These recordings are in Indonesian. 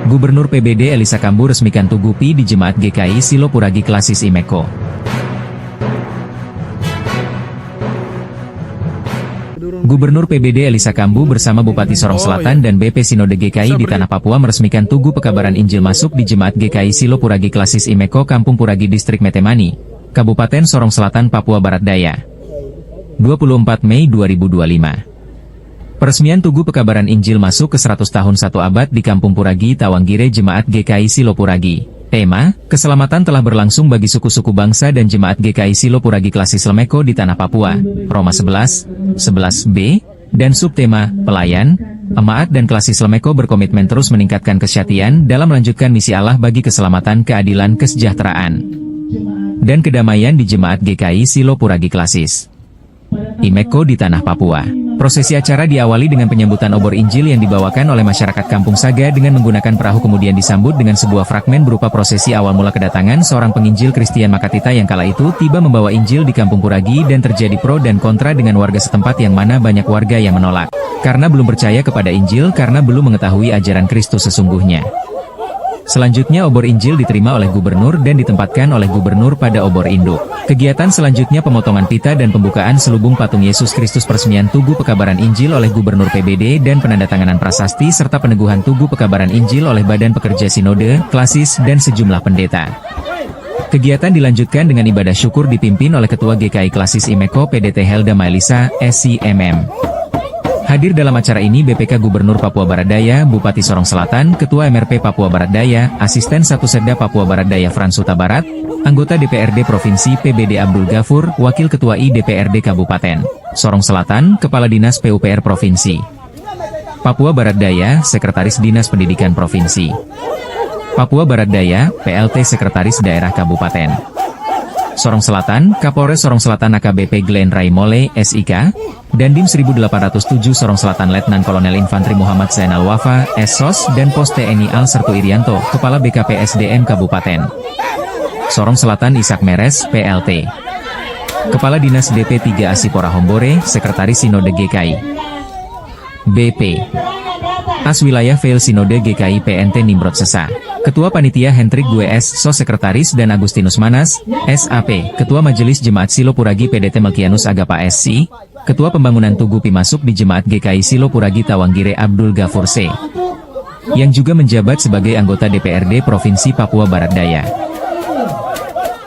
Gubernur PBD Elisa Kambu resmikan Tugu Pi di Jemaat GKI Silo Puragi Klasis Imeko. Gubernur PBD Elisa Kambu bersama Bupati Sorong Selatan dan BP Sinode GKI di Tanah Papua meresmikan Tugu Pekabaran Injil masuk di Jemaat GKI Silo Puragi Klasis Imeko Kampung Puragi Distrik Metemani, Kabupaten Sorong Selatan, Papua Barat Daya. 24 Mei 2025. Peresmian Tugu Pekabaran Injil masuk ke 100 tahun 1 abad di Kampung Puragi Tawanggire Jemaat GKI Silo Puragi. Tema, keselamatan telah berlangsung bagi suku-suku bangsa dan Jemaat GKI Silo Puragi Klasis Lemeko di Tanah Papua, Roma 11, 11b, dan subtema, pelayan, Jemaat dan Klasis Lemeko berkomitmen terus meningkatkan kesetiaan dalam melanjutkan misi Allah bagi keselamatan, keadilan, kesejahteraan, dan kedamaian di Jemaat GKI Silo Puragi Klasis Imeko di Tanah Papua. Prosesi acara diawali dengan penyambutan obor Injil yang dibawakan oleh masyarakat Kampung Saga dengan menggunakan perahu, kemudian disambut dengan sebuah fragmen berupa prosesi awal mula kedatangan seorang penginjil Kristian Makatita yang kala itu tiba membawa Injil di Kampung Puragi, dan terjadi pro dan kontra dengan warga setempat yang mana banyak warga yang menolak karena belum percaya kepada Injil karena belum mengetahui ajaran Kristus sesungguhnya. Selanjutnya obor Injil diterima oleh gubernur dan ditempatkan oleh gubernur pada obor induk. Kegiatan selanjutnya pemotongan pita dan pembukaan selubung patung Yesus Kristus, peresmian Tugu Pekabaran Injil oleh Gubernur PBD dan penandatanganan prasasti serta peneguhan Tugu Pekabaran Injil oleh Badan Pekerja Sinode, Klasis, dan sejumlah pendeta. Kegiatan dilanjutkan dengan ibadah syukur dipimpin oleh Ketua GKI Klasis Imeko PDT Helda Mailisa, SCMM. Hadir dalam acara ini BPK Gubernur Papua Barat Daya, Bupati Sorong Selatan, Ketua MRP Papua Barat Daya, Asisten 1 Sekda Papua Barat Daya Frans Huta Barat, Anggota DPRD Provinsi PBD Abdul Ghafur, Wakil Ketua IDPRD Kabupaten Sorong Selatan, Kepala Dinas PUPR Provinsi Papua Barat Daya, Sekretaris Dinas Pendidikan Provinsi Papua Barat Daya, PLT Sekretaris Daerah Kabupaten Sorong Selatan, Kapolres Sorong Selatan AKBP Glenn Raimole, SIK, Dandim 1807 Sorong Selatan Letnan Kolonel Infanteri Muhammad Zainal Wafa, SOS, dan Pos TNI Al Sertu Irianto, Kepala BKP SDM Kabupaten Sorong Selatan Ishak Meres, PLT, Kepala Dinas DP3 Asipora Hombore, Sekretaris Sinode GKI, BP, As Wilayah Fail Sinode GKI PNT Nimrod Sesa, Ketua Panitia Hendrik Gues SOS Sekretaris dan Agustinus Manas, SAP, Ketua Majelis Jemaat Silo Puragi PDT Melkianus Agapa SC, Ketua Pembangunan Tugu Pi masuk di Jemaat GKI Silo Puragi Tawanggire Abdul Ghafur C, yang juga menjabat sebagai anggota DPRD Provinsi Papua Barat Daya.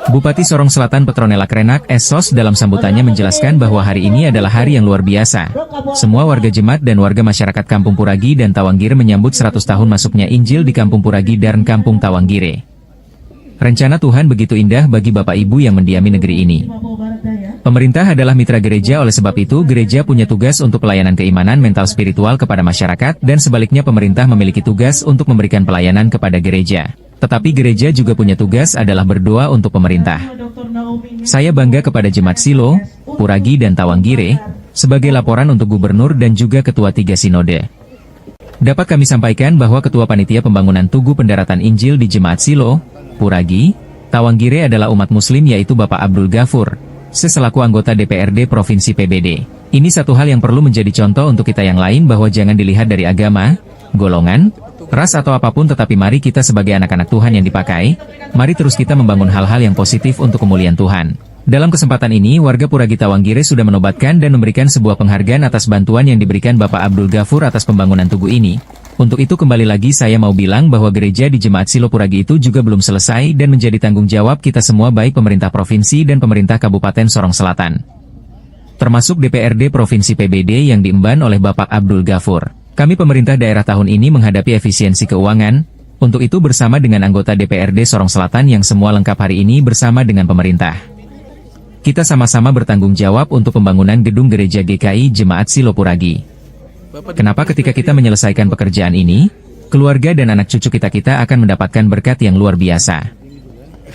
Bupati Sorong Selatan Petronella Krenak SOS dalam sambutannya menjelaskan bahwa hari ini adalah hari yang luar biasa. Semua warga jemaat dan warga masyarakat Kampung Puragi dan Tawanggire menyambut 100 tahun masuknya Injil di Kampung Puragi dan Kampung Tawanggire. Rencana Tuhan begitu indah bagi Bapak Ibu yang mendiami negeri ini. Pemerintah adalah mitra gereja, oleh sebab itu gereja punya tugas untuk pelayanan keimanan mental spiritual kepada masyarakat, dan sebaliknya pemerintah memiliki tugas untuk memberikan pelayanan kepada gereja. Tetapi gereja juga punya tugas adalah berdoa untuk pemerintah. Saya bangga kepada Jemaat Silo, Puragi dan Tawanggire, sebagai laporan untuk Gubernur dan juga Ketua 3 Sinode. Dapat kami sampaikan bahwa Ketua Panitia Pembangunan Tugu Pendaratan Injil di Jemaat Silo, Puragi, Tawanggire adalah umat Muslim, yaitu Bapak Abdul Ghafur, selaku anggota DPRD Provinsi PBD. Ini satu hal yang perlu menjadi contoh untuk kita yang lain, bahwa jangan dilihat dari agama, golongan, ras atau apapun, tetapi mari kita sebagai anak-anak Tuhan yang dipakai, mari terus kita membangun hal-hal yang positif untuk kemuliaan Tuhan. Dalam kesempatan ini, warga Puragi Tawanggire sudah menobatkan dan memberikan sebuah penghargaan atas bantuan yang diberikan Bapak Abdul Ghafur atas pembangunan tugu ini. Untuk itu kembali lagi saya mau bilang bahwa gereja di Jemaat Silo Puragi itu juga belum selesai dan menjadi tanggung jawab kita semua, baik pemerintah provinsi dan pemerintah Kabupaten Sorong Selatan, termasuk DPRD Provinsi PBD yang diemban oleh Bapak Abdul Ghafur. Kami pemerintah daerah tahun ini menghadapi efisiensi keuangan, untuk itu bersama dengan anggota DPRD Sorong Selatan yang semua lengkap hari ini bersama dengan pemerintah, kita sama-sama bertanggung jawab untuk pembangunan gedung gereja GKI Jemaat Silo Puragi. Kenapa ketika kita menyelesaikan pekerjaan ini, keluarga dan anak cucu kita akan mendapatkan berkat yang luar biasa.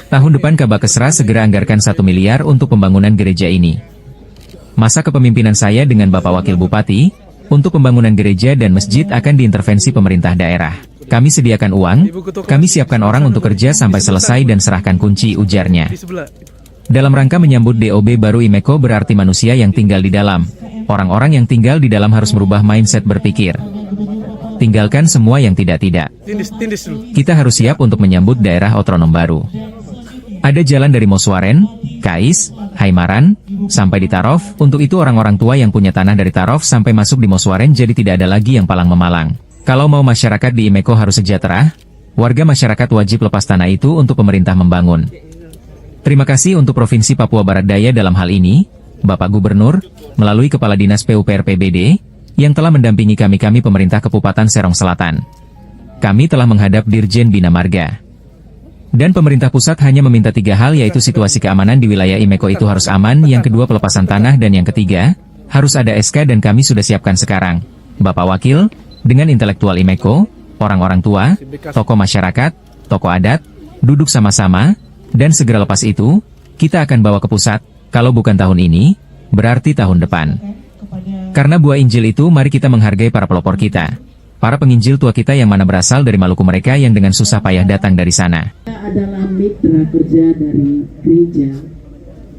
Tahun depan Kabakesra segera anggarkan 1 miliar untuk pembangunan gereja ini. Masa kepemimpinan saya dengan Bapak Wakil Bupati, untuk pembangunan gereja dan masjid akan diintervensi pemerintah daerah. Kami sediakan uang, kami siapkan orang untuk kerja sampai selesai dan serahkan kunci, ujarnya. Dalam rangka menyambut DOB baru Imeko berarti manusia yang tinggal di dalam. Orang-orang yang tinggal di dalam harus merubah mindset berpikir. Tinggalkan semua yang tidak-tidak. Kita harus siap untuk menyambut daerah otonom baru. Ada jalan dari Moswaren, Kais, Haimaran, sampai di Tarof. Untuk itu orang-orang tua yang punya tanah dari Tarof sampai masuk di Moswaren, jadi tidak ada lagi yang palang memalang. Kalau mau masyarakat di Imeko harus sejahtera, warga masyarakat wajib lepas tanah itu untuk pemerintah membangun. Terima kasih untuk Provinsi Papua Barat Daya dalam hal ini, Bapak Gubernur, melalui Kepala Dinas PUPR PBD, yang telah mendampingi kami pemerintah Kabupaten Serong Selatan. Kami telah menghadap Dirjen Bina Marga. Dan pemerintah pusat hanya meminta 3 hal, yaitu situasi keamanan di wilayah Imeko itu harus aman, yang kedua pelepasan tanah, dan yang ketiga, harus ada SK dan kami sudah siapkan sekarang. Bapak Wakil, dengan intelektual Imeko, orang-orang tua, tokoh masyarakat, tokoh adat, duduk sama-sama, dan segera lepas itu, kita akan bawa ke pusat, kalau bukan tahun ini, berarti tahun depan. Karena buah Injil itu, mari kita menghargai para pelopor kita. Para penginjil tua kita yang mana berasal dari Maluku, mereka yang dengan susah payah datang dari sana. Adalah mitra kerja dari gereja.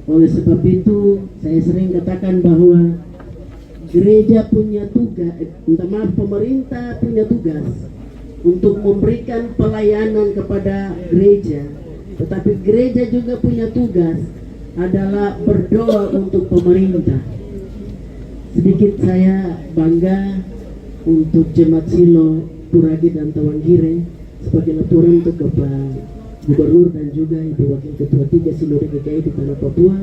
Oleh sebab itu, saya sering katakan bahwa gereja punya tugas, pemerintah punya tugas untuk memberikan pelayanan kepada gereja. Tetapi gereja juga punya tugas adalah berdoa untuk pemerintah. Sedikit saya bangga untuk Jemaat Silo, Puragi dan Tawangire sebagai laporan untuk Bapak Gubernur dan juga Ibu Wakil Ketua 3 Sinode GKI di Tanah Papua,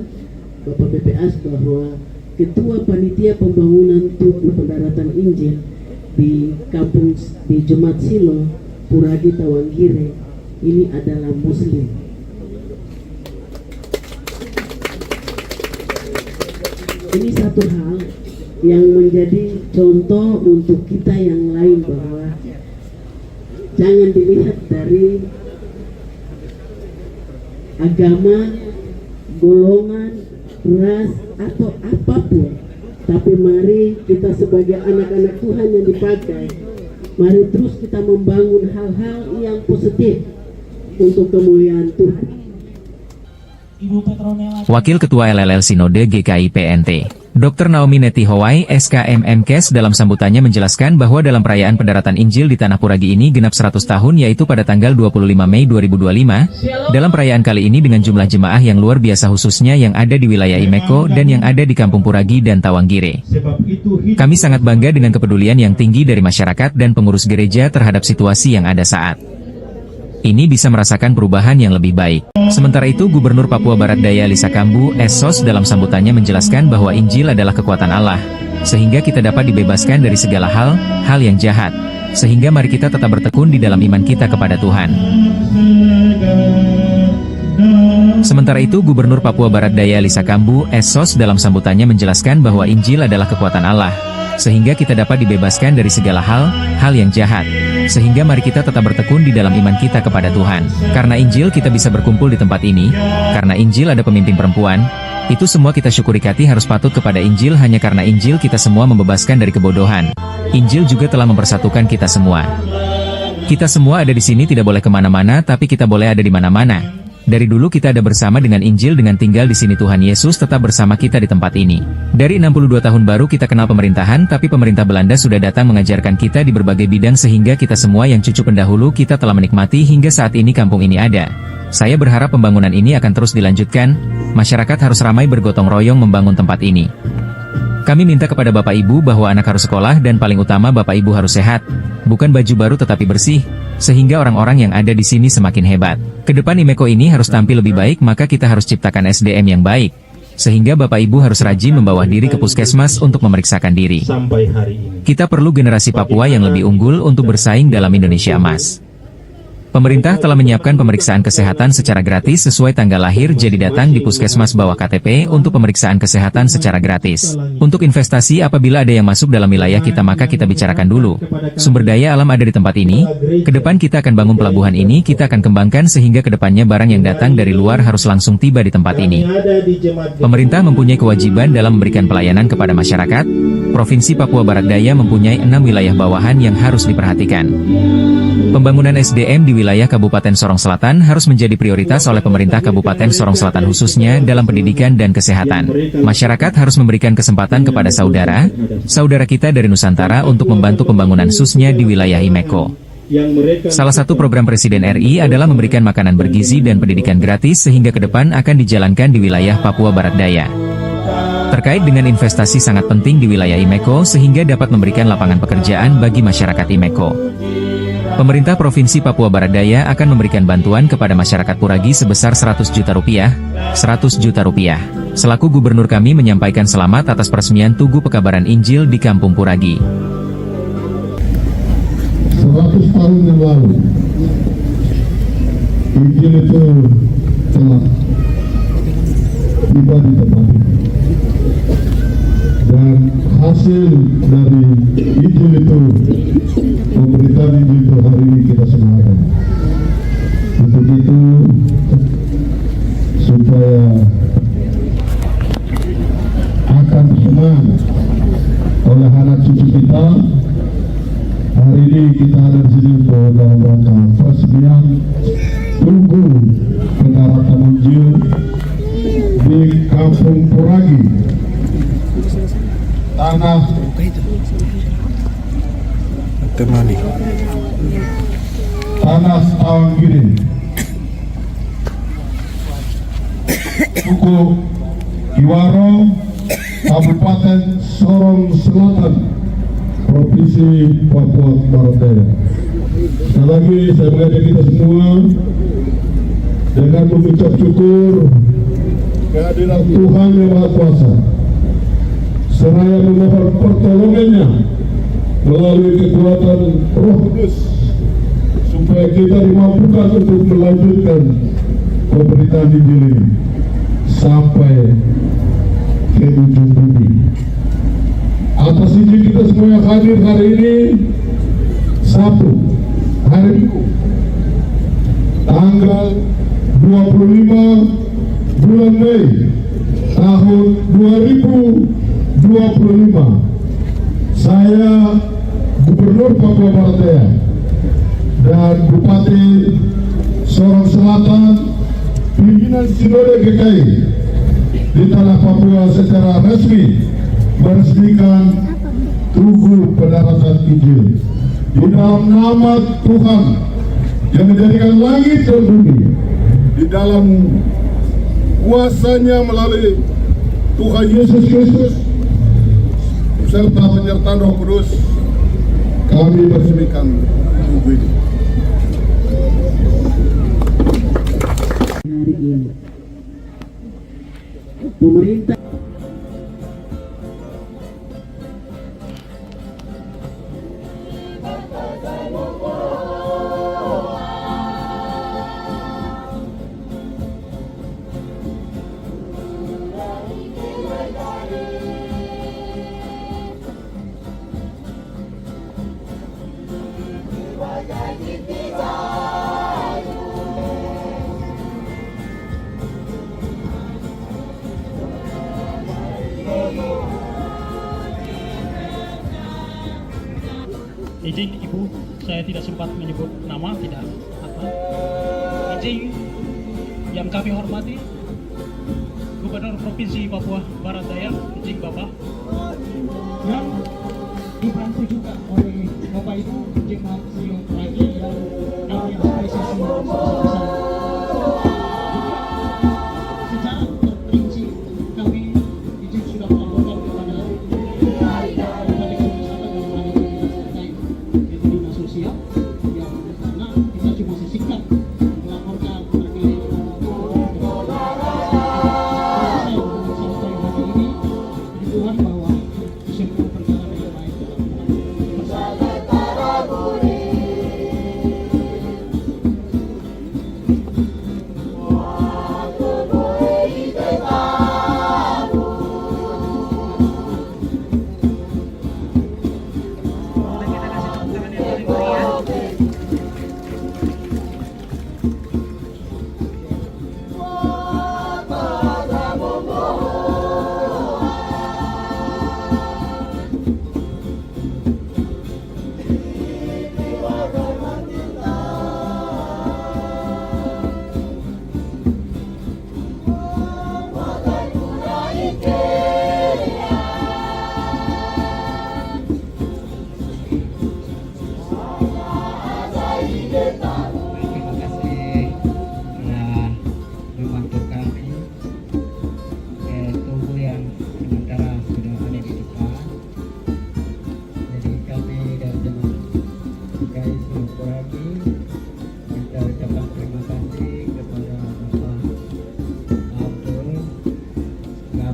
Bapak PPAS, bahwa Ketua Panitia Pembangunan Tugu Pendaratan Injil di kampung di Jemaat Silo, Puragi Tawangire ini adalah Muslim. Ini satu hal yang menjadi contoh untuk kita yang lain, bahwa jangan dilihat dari agama, golongan, ras, atau apapun, tapi mari kita sebagai anak-anak Tuhan yang dipakai, mari terus kita membangun hal-hal yang positif untuk kemuliaan Tuhan. Wakil Ketua LLL Sinode GKI PNT, Dr. Naomi Neti Howai, SKMMKes dalam sambutannya menjelaskan bahwa dalam perayaan pendaratan Injil di Tanah Puragi ini genap 100 tahun, yaitu pada tanggal 25 Mei 2025. Dalam perayaan kali ini dengan jumlah jemaah yang luar biasa, khususnya yang ada di wilayah Imeko dan yang ada di Kampung Puragi dan Tawangire. Kami sangat bangga dengan kepedulian yang tinggi dari masyarakat dan pengurus gereja terhadap situasi yang ada saat ini, bisa merasakan perubahan yang lebih baik. Sementara itu, Gubernur Papua Barat Daya Lisa Kambu, SOS, dalam sambutannya menjelaskan bahwa Injil adalah kekuatan Allah, sehingga kita dapat dibebaskan dari segala hal yang jahat. Sehingga mari kita tetap bertekun di dalam iman kita kepada Tuhan. Sementara itu, Gubernur Papua Barat Daya Lisa Kambu, SOS, dalam sambutannya menjelaskan bahwa Injil adalah kekuatan Allah, sehingga kita dapat dibebaskan dari segala hal yang jahat. Sehingga mari kita tetap bertekun di dalam iman kita kepada Tuhan. Karena Injil kita bisa berkumpul di tempat ini, karena Injil ada pemimpin perempuan, itu semua kita syukuri. Kati harus patut kepada Injil, hanya karena Injil kita semua membebaskan dari kebodohan. Injil juga telah mempersatukan kita semua. Kita semua ada di sini, tidak boleh kemana-mana, tapi kita boleh ada di mana-mana. Dari dulu kita ada bersama dengan Injil, dengan tinggal di sini. Tuhan Yesus tetap bersama kita di tempat ini. Dari 62 tahun baru kita kenal pemerintahan, tapi pemerintah Belanda sudah datang mengajarkan kita di berbagai bidang, sehingga kita semua yang cucu pendahulu kita telah menikmati hingga saat ini kampung ini ada. Saya berharap pembangunan ini akan terus dilanjutkan. Masyarakat harus ramai bergotong royong membangun tempat ini. Kami minta kepada Bapak Ibu bahwa anak harus sekolah, dan paling utama Bapak Ibu harus sehat. Bukan baju baru tetapi bersih, sehingga orang-orang yang ada di sini semakin hebat. Kedepan Imeko ini harus tampil lebih baik, maka kita harus ciptakan SDM yang baik. Sehingga Bapak Ibu harus rajin membawa diri ke puskesmas untuk memeriksakan diri. Sampai hari ini, kita perlu generasi Papua yang lebih unggul untuk bersaing dalam Indonesia Emas. Pemerintah telah menyiapkan pemeriksaan kesehatan secara gratis sesuai tanggal lahir, jadi datang di puskesmas bawa KTP untuk pemeriksaan kesehatan secara gratis. Untuk investasi, apabila ada yang masuk dalam wilayah kita, maka kita bicarakan dulu. Sumber daya alam ada di tempat ini. Kedepan kita akan bangun pelabuhan ini, kita akan kembangkan sehingga kedepannya barang yang datang dari luar harus langsung tiba di tempat ini. Pemerintah mempunyai kewajiban dalam memberikan pelayanan kepada masyarakat. Provinsi Papua Barat Daya mempunyai 6 wilayah bawahan yang harus diperhatikan. Pembangunan SDM di wilayah Kabupaten Sorong Selatan harus menjadi prioritas oleh pemerintah Kabupaten Sorong Selatan khususnya dalam pendidikan dan kesehatan. Masyarakat harus memberikan kesempatan kepada saudara kita dari Nusantara untuk membantu pembangunan khususnya di wilayah Imeko. Salah satu program Presiden RI adalah memberikan makanan bergizi dan pendidikan gratis sehingga ke depan akan dijalankan di wilayah Papua Barat Daya. Terkait dengan investasi sangat penting di wilayah Imeko sehingga dapat memberikan lapangan pekerjaan bagi masyarakat Imeko. Pemerintah Provinsi Papua Barat Daya akan memberikan bantuan kepada masyarakat Puragi sebesar 100 juta rupiah. Selaku Gubernur kami menyampaikan selamat atas peresmian Tugu Pekabaran Injil di Kampung Puragi. 100 tahun yang lalu, Injil itu telah tiba di tempat ini. Dan hasil dari Injil itu, pemberitaan Injil itu hari ini kita semua ada. Untuk itu, supaya akan senang oleh anak cucu kita, hari ini kita ada di sini untuk dalam rangka peresmian Tugu Pendaratan Injil di Kampung Puragi, tanah Temani, tanah Tawanggiri, Suku Kiwaro, Kabupaten Sorong Selatan, Provinsi Papua Barat Daya. Sekali lagi saya mengajak kita semua dengan mengucap syukur kehadiran Tuhan Yang Maha Kuasa, seraya memohon pertolongannya melalui kekuatan Roh Kudus supaya kita dimampukan untuk melanjutkan pemberitaan Injil ini sampai ke ujung bumi. Atas izin kita semua yang hadir hari ini, Sabtu, hari Minggu, tanggal 25 bulan Mei tahun 2025, saya Gubernur Papua Barat Daya dan Bupati Sorong Selatan, pimpinan Sinode GKI di tanah Papua secara resmi meresmikan Tugu Pendaratan Injil di dalam nama Tuhan yang menjadikan langit dan bumi, di dalam kuasanya melalui Tuhan Yesus Kristus serta penyertaan Roh Kudus, kami meresmikan tugu ini. Hari ini pemerintah izin Ibu, saya tidak sempat menyebut nama, tidak apa. Izin yang kami hormati Gubernur Provinsi Papua Barat Daya, izin Bapak, yang dibantu juga oleh Bapak Ibu Jemaat Silo Puragi yang kami apresiasi sebesar-besarnya. Secara terperinci kami izin sudah melaporkan kepada sosial yang karena kita cuma sisingkat melaporkan terkait sampai hari ini di Tuhan bahwa semua perkara dengan baik dalam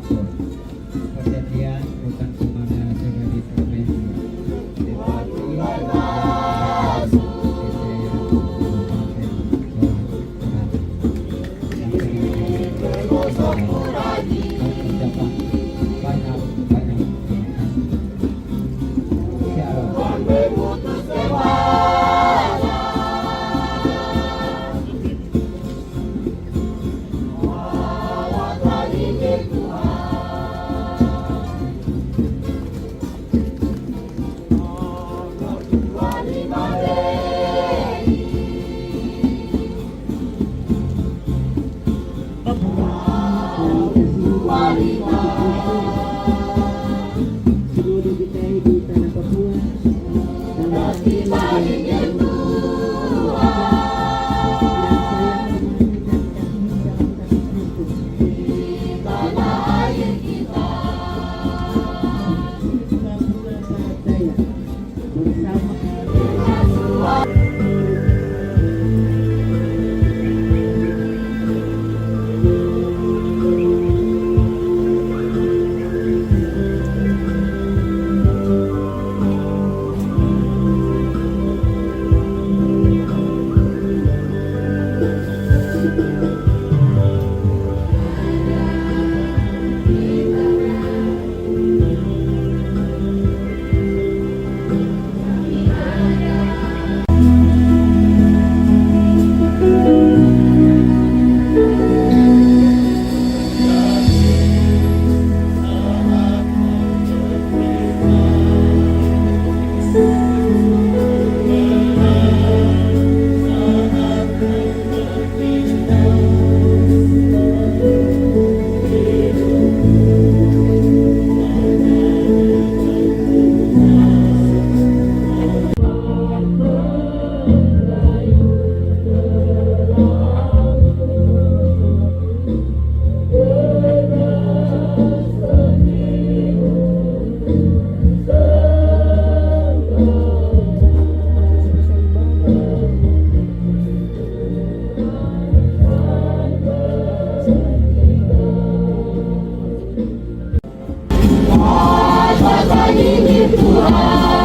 apapun. Perhatian bukan semuanya juga di provinsi, tetapi seluruh GKI di tanah Papua dalam hati yang saya hormati dan kasihi dalam kasih Kristus. Papua Barat Daya bersama Tuhan